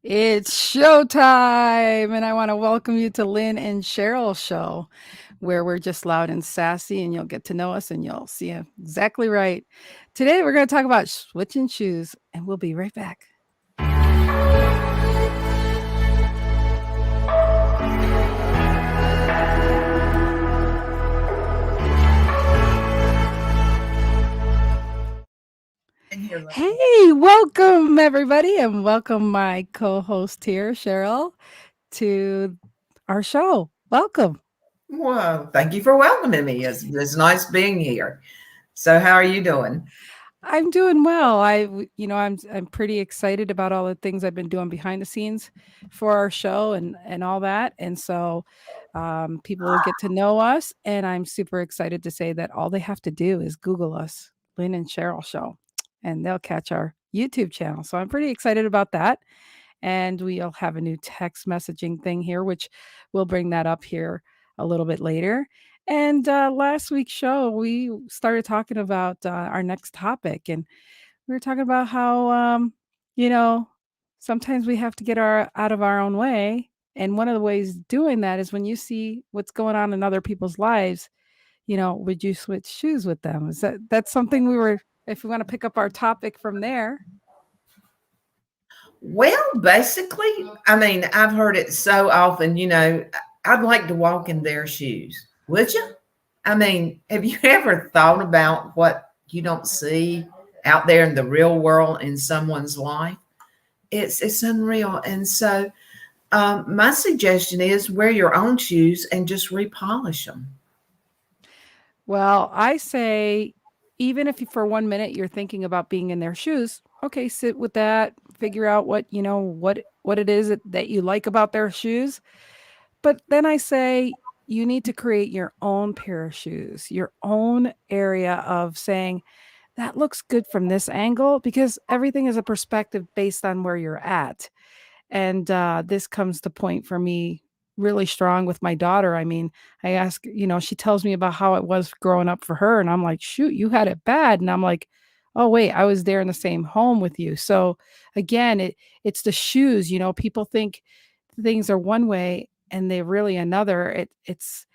It's showtime, and I want to welcome you to Lynn and Sheryl show, where we're just loud and sassy, and you'll get to know us, and you'll see exactly right. Today, we're going to talk about switching shoes, and we'll be right back. Hey, welcome everybody, and welcome my co-host here, Sheryl, to our show. Welcome. Well, thank you for welcoming me. It's nice being here. So, how are you doing? I'm doing well. I'm pretty excited about all the things I've been doing behind the scenes for our show and all that. And so people will get to know us. And I'm super excited to say that all they have to do is Google us, Lynn and Sheryl Show, and they'll catch our YouTube channel. So I'm pretty excited about that. And we'll have a new text messaging thing here, which we'll bring that up here a little bit later. And last week's show, we started talking about our next topic, and we were talking about how, you know, sometimes we have to get our out of our own way. And one of the ways doing that is when you see what's going on in other people's lives, would you switch shoes with them? That's something we were, if we want to pick up our topic from there. Well, basically, I've heard it so often, I'd like to walk in their shoes. Would you? Have you ever thought about what you don't see out there in the real world in someone's life? It's unreal. And so, my suggestion is wear your own shoes and just repolish them. Well, I say, even if for 1 minute you're thinking about being in their shoes, okay, sit with that, figure out what it is that you like about their shoes. But then I say you need to create your own pair of shoes, your own area of saying that looks good from this angle, because everything is a perspective based on where you're at. And this comes to point for me really strong with my daughter. I mean, I ask, she tells me about how it was growing up for her. And I'm like, shoot, you had it bad. And I'm like, oh, wait, I was there in the same home with you. So again, it's the shoes. People think things are one way and they're really another. It's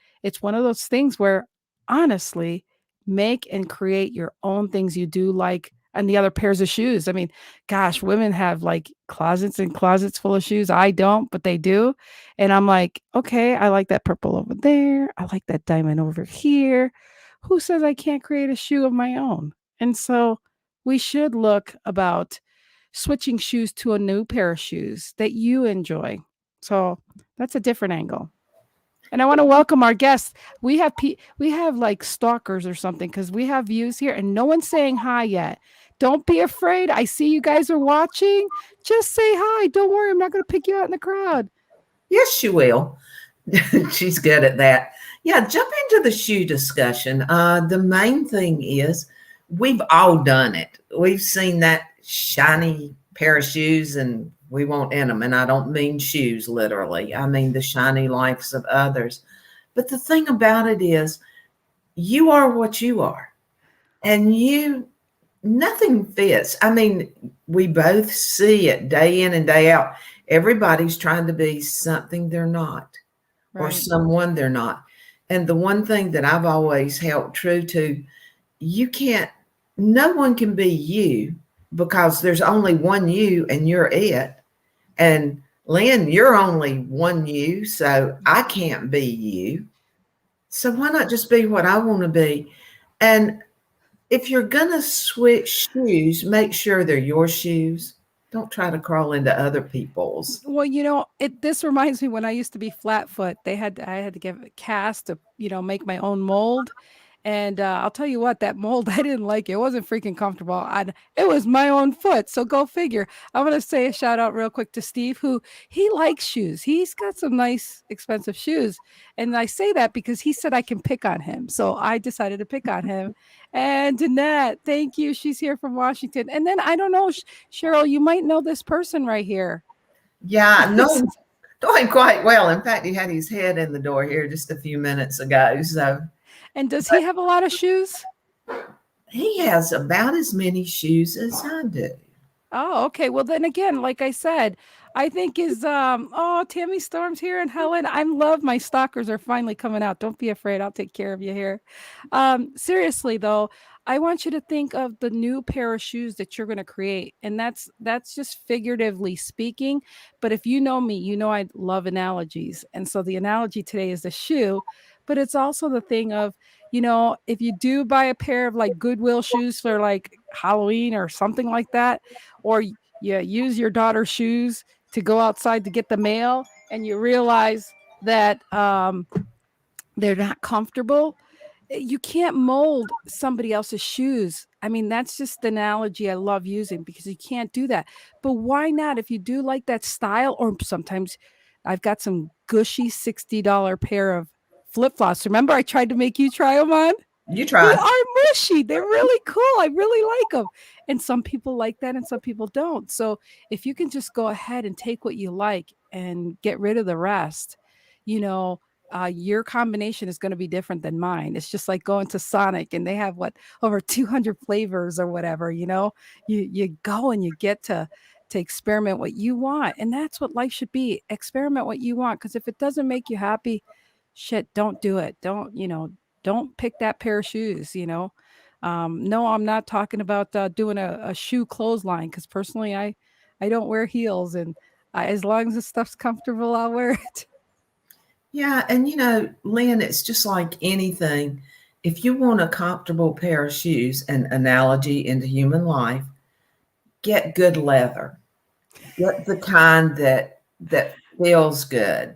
one of those things where, honestly, make and create your own things you do like, and the other pairs of shoes. I mean, gosh, women have like closets and closets full of shoes. I don't, but they do. And I'm like, okay, I like that purple over there. I like that diamond over here. Who says I can't create a shoe of my own? And so we should look about switching shoes to a new pair of shoes that you enjoy. So that's a different angle. And I want to welcome our guests. We have like stalkers or something, because we have views here and no one's saying hi yet. Don't be afraid. I see you guys are watching. Just say hi. Don't worry. I'm not going to pick you out in the crowd. Yes, she will. She's good at that. Yeah, jump into the shoe discussion. The main thing is we've all done it. We've seen that shiny pair of shoes and we want in them. And I don't mean shoes literally, I mean the shiny lives of others. But the thing about it is, you are what you are, and nothing fits. We both see it day in and day out. Everybody's trying to be something they're not, or Right. someone they're not. And the one thing that I've always held true to, you can't, no one can be you, because there's only one you and you're it. And Lynn, you're only one you, so I can't be you. So why not just be what I want to be? And if you're going to switch shoes, make sure they're your shoes. Don't try to crawl into other people's. Well, this reminds me when I used to be flat foot. I had to give a cast to, make my own mold. And I'll tell you what, that mold, I didn't like it. It wasn't freaking comfortable. It was my own foot. So go figure. I'm going to say a shout out real quick to Steve, who he likes shoes. He's got some nice, expensive shoes. And I say that because he said I can pick on him. So I decided to pick on him. And Danette, thank you. She's here from Washington. And then I don't know, Sheryl, you might know this person right here. Yeah, no, doing quite well. In fact, he had his head in the door here just a few minutes ago. So, And does he have a lot of shoes? he has about as many shoes as I do. Oh, okay. Well, then again, like I said, I think is oh, Tammy Storm's here and Helen. I love my stalkers are finally coming out. Don't be afraid. I'll take care of you here. Seriously though, I want you to think of the new pair of shoes that you're going to create. And that's just figuratively speaking, but if you know me, you know I love analogies. And so the analogy today is the shoe, but it's also the thing of if you do buy a pair of like Goodwill shoes for like Halloween or something like that, or you use your daughter's shoes to go outside to get the mail and you realize that they're not comfortable, you can't mold somebody else's shoes. I mean, that's just the analogy I love using because you can't do that. But why not? If you do like that style, or sometimes I've got some gushy $60 pair of flip flops. Remember, I tried to make you try them on? You They try. are mushy. They're really cool. I really like them. And some people like that and some people don't. So if you can just go ahead and take what you like and get rid of the rest, you know, your combination is going to be different than mine. It's just like going to Sonic and they have what over 200 flavors or whatever. You go and you get to experiment what you want. And that's what life should be. Experiment what you want because if it doesn't make you happy, shit, don't do it. Don't pick that pair of shoes. No, I'm not talking about doing a shoe clothesline because personally, I don't wear heels, and as long as the stuff's comfortable, I'll wear it. Yeah, and Lynn, it's just like anything. If you want a comfortable pair of shoes, an analogy into human life, get good leather. Get the kind that feels good.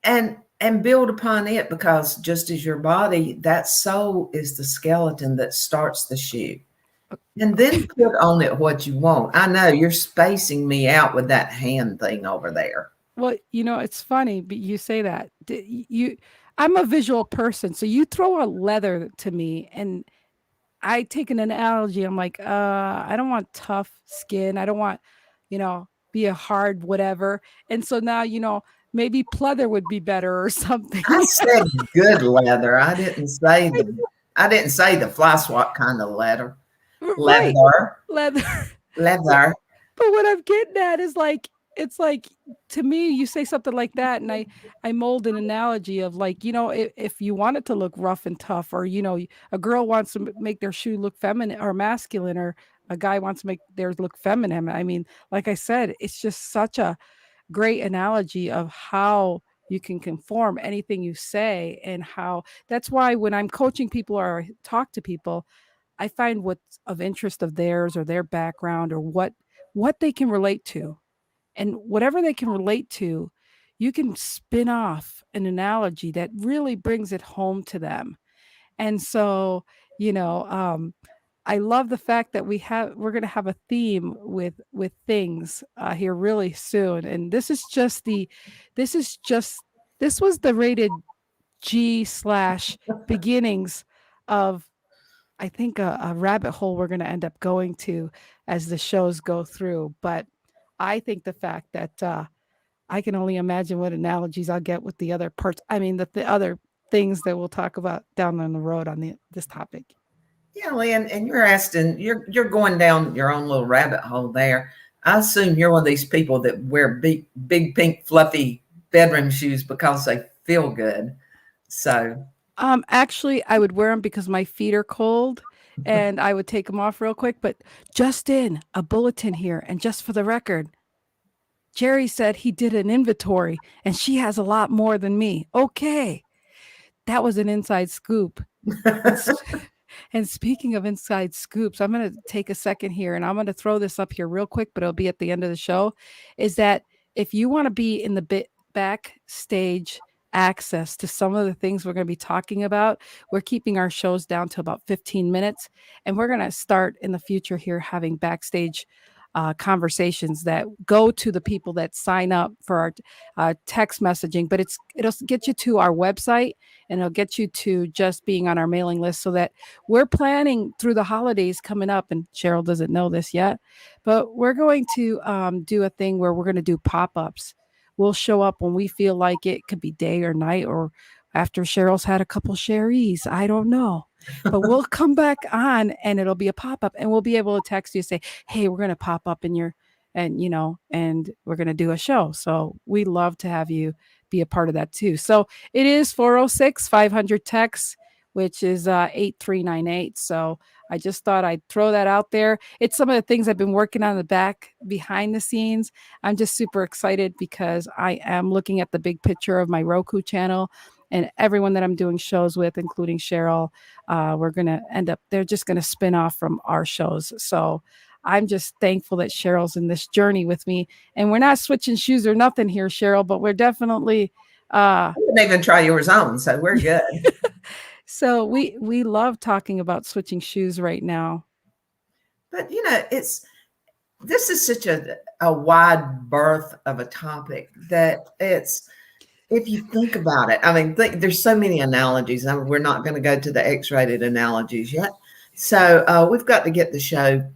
And build upon it because just as your body, that sole is the skeleton that starts the shoe. And then put on it what you want. I know you're spacing me out with that hand thing over there. Well, it's funny, but you say that. I'm a visual person, so you throw a leather to me, and I take an analogy. I'm like, I don't want tough skin. I don't want, be a hard whatever. And so now, maybe pleather would be better or something. I said good leather. I didn't say the fly swat kind of leather. Right. Leather. Leather. But Leather. but what I'm getting at is like it's like to me, you say something like that, and I mold an analogy of like if you want it to look rough and tough, or a girl wants to make their shoe look feminine or masculine, or a guy wants to make theirs look feminine. I mean, like I said, it's just such a great analogy of how you can conform anything you say and how that's why when I'm coaching people or talk to people, I find what's of interest of theirs or their background or what they can relate to. And whatever they can relate to, you can spin off an analogy that really brings it home to them. And so, you know, um, I love the fact that we're going to have a theme with things here really soon. And this is just this was the rated G/beginnings of I think a rabbit hole we're going to end up going to as the shows go through. But I think the fact that I can only imagine what analogies I'll get with the other parts. I mean, the other things that we'll talk about down on the road on this topic. Yeah, Lynn, and you're going down your own little rabbit hole there. I assume you're one of these people that wear big pink fluffy bedroom shoes because they feel good. So Actually, I would wear them because my feet are cold, and I would take them off real quick. But just in a bulletin here, and just for the record, Jerry said he did an inventory, and she has a lot more than me. Okay, that was an inside scoop. And and speaking of inside scoops, I'm going to take a second here and I'm going to throw this up here real quick, but it'll be at the end of the show. Is that if you want to be in the backstage access to some of the things we're going to be talking about, we're keeping our shows down to about 15 minutes. And we're going to start in the future here having backstage conversations that go to the people that sign up for our text messaging, but it'll get you to our website and it'll get you to just being on our mailing list so that we're planning through the holidays coming up. And Cheryl doesn't know this yet, but we're going to do a thing where we're going to do pop-ups. We'll show up when we feel like it could be day or night, or after Cheryl's had a couple Sherries. I don't know. But we'll come back on and it'll be a pop-up and we'll be able to text you say, "Hey, we're going to pop up in your and and we're going to do a show." So we love to have you be a part of that too. So it is 406 500 text, which is 8398. So I just thought I'd throw that out there. It's some of the things I've been working on the back behind the scenes. I'm just super excited because I am looking at the big picture of my Roku channel and everyone that I'm doing shows with, including Cheryl. We're going to end up, they're just going to spin off from our shows. So I'm just thankful that Cheryl's in this journey with me. And we're not switching shoes or nothing here, Cheryl, but we're definitely I didn't even try yours on, so we're good. so we love talking about switching shoes right now. But this is such a wide berth of a topic that it's, if you think about it, I mean, there's so many analogies. I mean, we're not going to go to the X-rated analogies yet. So we've got to get the show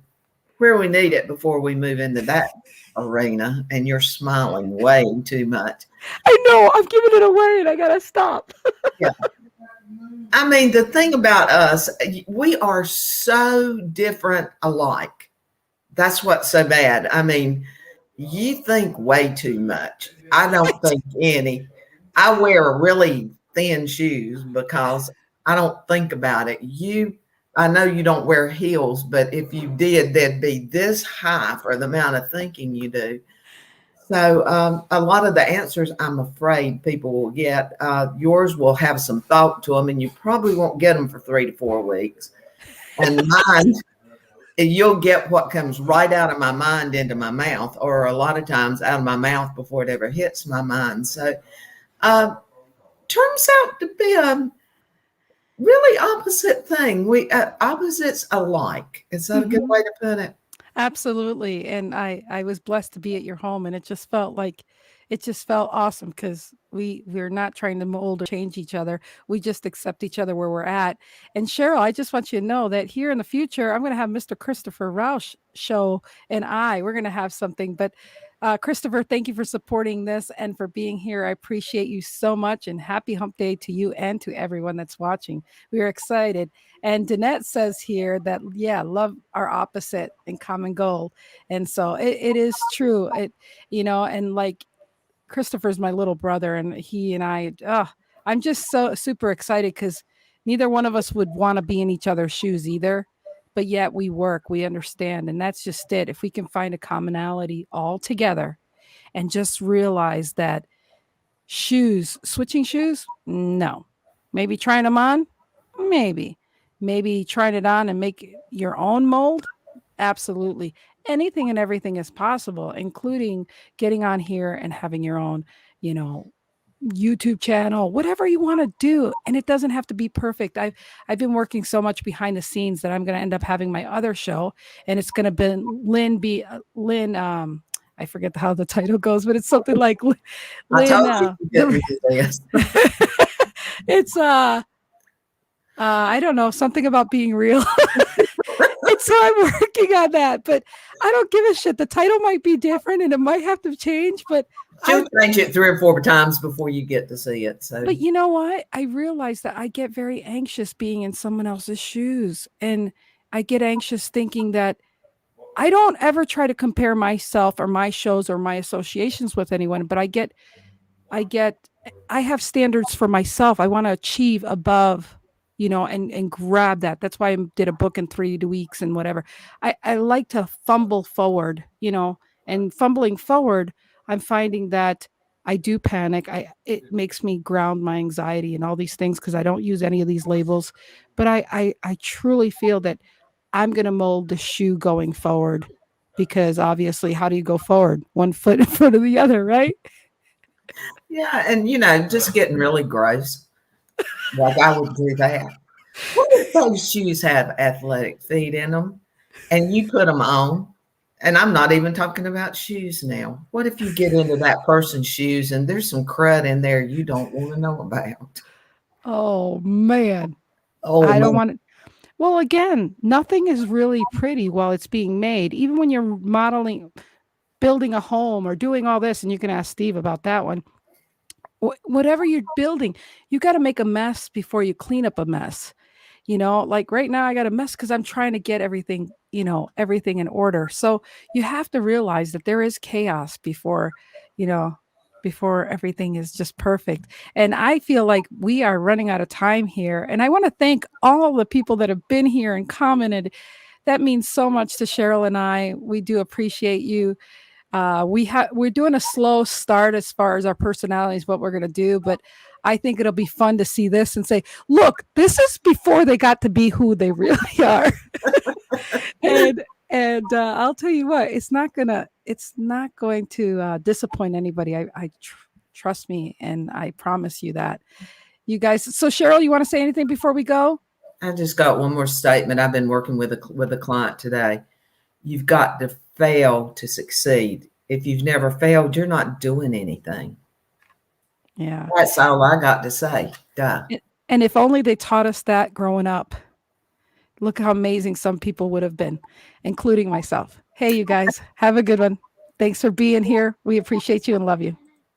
where we need it before we move into that arena. And you're smiling way too much. I know, I'm giving it away and I got to stop. Yeah. I mean, the thing about us, we are so different alike. That's what's so bad. I mean, you think way too much. I don't think any. I wear really thin shoes because I don't think about it. I know you don't wear heels, but if you did, they'd be this high for the amount of thinking you do. So a lot of the answers, I'm afraid people will get. Yours will have some thought to them, and you probably won't get them for 3 to 4 weeks. And mine, you'll get what comes right out of my mind into my mouth, or a lot of times out of my mouth before it ever hits my mind. So turns out to be a really opposite thing. We opposites alike. Is that a good way to put it? Absolutely. And I was blessed to be at your home and it just felt awesome because we're not trying to mold or change each other. We just accept each other where we're at. And Cheryl, I just want you to know that here in the future, I'm going to have Mr. Christopher Rausch show and we're going to have something. But Christopher, thank you for supporting this and for being here. I appreciate you so much and happy hump day to you and to everyone that's watching. We are excited. And Danette says here that, yeah, love our opposite and common goal. And so it is true. And like Christopher's my little brother and he and I'm just so super excited because neither one of us would want to be in each other's shoes either. But yet we work, we understand. And that's just it. If we can find a commonality all together and just realize that switching shoes, no. Maybe trying them on, maybe. Maybe trying it on and make your own mold, absolutely. Anything and everything is possible, including getting on here and having your own, you know, YouTube channel, whatever you want to do. And it doesn't have to be perfect. I've been working so much behind the scenes that I'm going to end up having my other show and it's going to be Lynn I forget how the title goes, but it's something like Lynn I told you to get this. it's I don't know, something about being real. And so I'm working on that, but I don't give a shit. The title might be different and it might have to change, but she'll change it 3 or 4 times before you get to see it. So, but you know what? I realize that I get very anxious being in someone else's shoes, and I get anxious thinking that I don't ever try to compare myself or my shows or my associations with anyone, but I get I have standards for myself. I want to achieve above, and grab that. That's why I did a book in 3 weeks and whatever. I like to fumble forward, and fumbling forward, I'm finding that I do panic. It makes me ground my anxiety and all these things because I don't use any of these labels. But I truly feel that I'm going to mold the shoe going forward because obviously, how do you go forward? One foot in front of the other, right? yeah, and just getting really gross. Like I would do that. What if those shoes have athletic feet in them and you put them on? And I'm not even talking about shoes now. What if you get into that person's shoes and there's some crud in there you don't want to know about? Oh man. Oh I don't man. want to. Well, again, nothing is really pretty while it's being made. Even when you're building a home or doing all this, and you can ask Steve about that one. whatever you're building, you got to make a mess before you clean up a mess. Like right now I got a mess because I'm trying to get everything, everything in order. So you have to realize that there is chaos you know, before everything is just perfect. And I feel like we are running out of time here. And I want to thank all the people that have been here and commented. That means so much to Cheryl and I. We do appreciate you. We're doing a slow start as far as our personalities, what we're gonna do, but I think it'll be fun to see this and say, look, this is before they got to be who they really are. And I'll tell you what, it's not going to disappoint anybody. Trust me, and I promise you that. You guys. So Cheryl, you want to say anything before we go? I just got one more statement. I've been working with a client today. You've got to fail to succeed. If you've never failed, you're not doing anything. Yeah. That's all I got to say. Duh. And if only they taught us that growing up. Look how amazing some people would have been, including myself. Hey, you guys, have a good one. Thanks for being here. We appreciate you and love you.